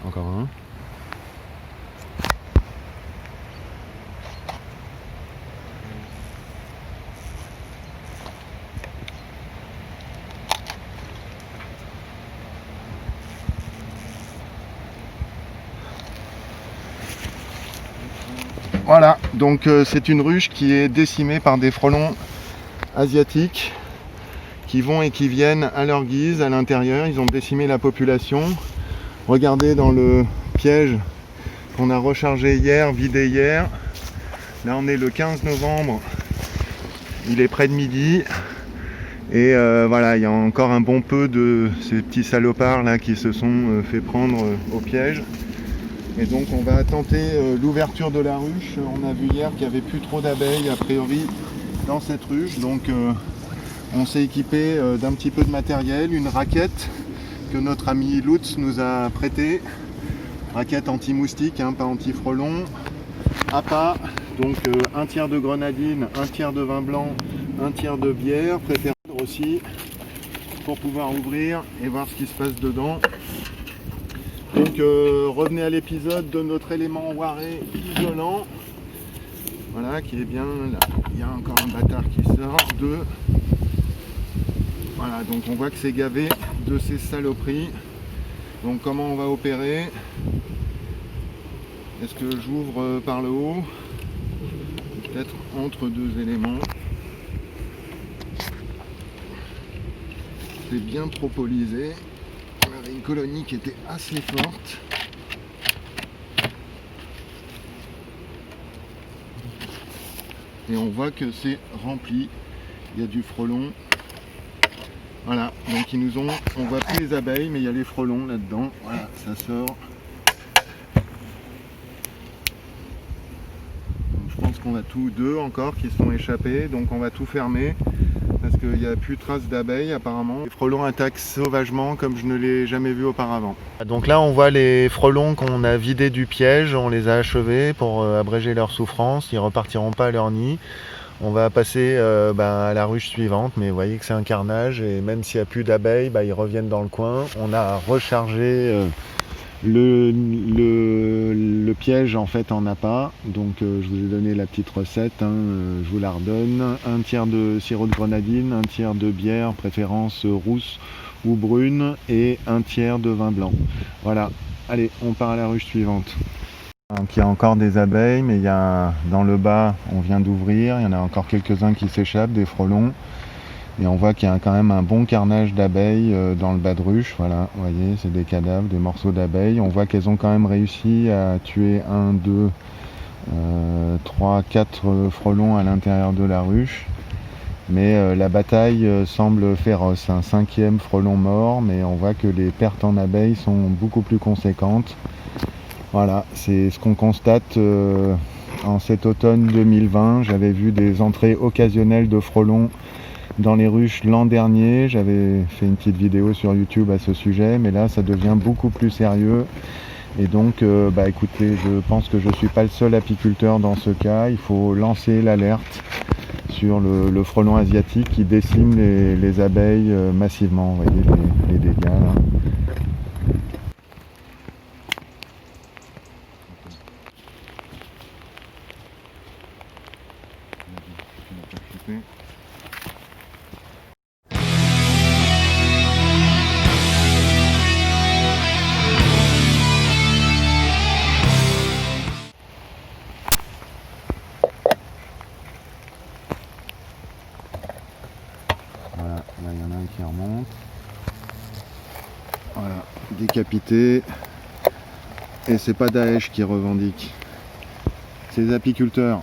encore un. Voilà, donc c'est une ruche qui est décimée par des frelons asiatiques qui vont et qui viennent à leur guise à l'intérieur. Ils ont décimé la population. Regardez dans le piège qu'on a rechargé hier, vidé hier. Là on est le 15 novembre, il est près de midi. Et voilà, il y a encore un bon peu de ces petits salopards là qui se sont fait prendre au piège. Et donc on va tenter l'ouverture de la ruche. On a vu hier qu'il n'y avait plus trop d'abeilles a priori dans cette ruche. Donc on s'est équipé d'un petit peu de matériel, une raquette que notre ami Lutz nous a prêtée. Raquette anti-moustique, hein, pas anti-frelon. Appât, donc un tiers de grenadine, un tiers de vin blanc, un tiers de bière, préférable aussi, pour pouvoir ouvrir et voir ce qui se passe dedans. Donc revenez à l'épisode de notre élément waré isolant. Voilà, qui est bien là. Il y a encore un bâtard qui sort. Deux. Voilà, donc on voit que c'est gavé de ces saloperies. Donc comment on va opérer? Est-ce que j'ouvre par le haut? Peut-être entre deux éléments. C'est bien propolisé. On avait une colonie qui était assez forte. Et on voit que c'est rempli. Il y a du frelon. Voilà, donc ils nous ont. On voit plus les abeilles, mais il y a les frelons là-dedans. Voilà, ça sort. Donc, je pense qu'on a tous deux encore qui sont échappés. Donc on va tout fermer. Parce qu'il n'y a plus de traces d'abeilles apparemment. Les frelons attaquent sauvagement comme je ne l'ai jamais vu auparavant. Donc là on voit les frelons qu'on a vidés du piège, on les a achevés pour abréger leur souffrance, ils ne repartiront pas à leur nid. On va passer à la ruche suivante, mais vous voyez que c'est un carnage et même s'il n'y a plus d'abeilles, ils reviennent dans le coin. On a rechargé le piège en fait en appât, donc je vous ai donné la petite recette, hein, je vous la redonne. Un tiers de sirop de grenadine, un tiers de bière, préférence rousse ou brune, et un tiers de vin blanc. Voilà, allez, on part à la ruche suivante. Donc il y a encore des abeilles, mais il y a dans le bas, on vient d'ouvrir, il y en a encore quelques-uns qui s'échappent, des frelons. Et on voit qu'il y a quand même un bon carnage d'abeilles dans le bas de ruche. Voilà, vous voyez, c'est des cadavres, des morceaux d'abeilles. On voit qu'elles ont quand même réussi à tuer 1, 2, 3, 4 frelons à l'intérieur de la ruche. Mais la bataille semble féroce. Un 5e frelon mort, mais on voit que les pertes en abeilles sont beaucoup plus conséquentes. Voilà, c'est ce qu'on constate en cet automne 2020. J'avais vu des entrées occasionnelles de frelons dans les ruches l'an dernier. J'avais fait une petite vidéo sur YouTube à ce sujet, mais là ça devient beaucoup plus sérieux. Et donc écoutez, je pense que je ne suis pas le seul apiculteur dans ce cas. Il faut lancer l'alerte sur le frelon asiatique qui décime les abeilles massivement. Vous voyez les dégâts là. Voilà, là il y en a un qui remonte. Voilà, décapité. Et c'est pas Daesh qui revendique. C'est les apiculteurs.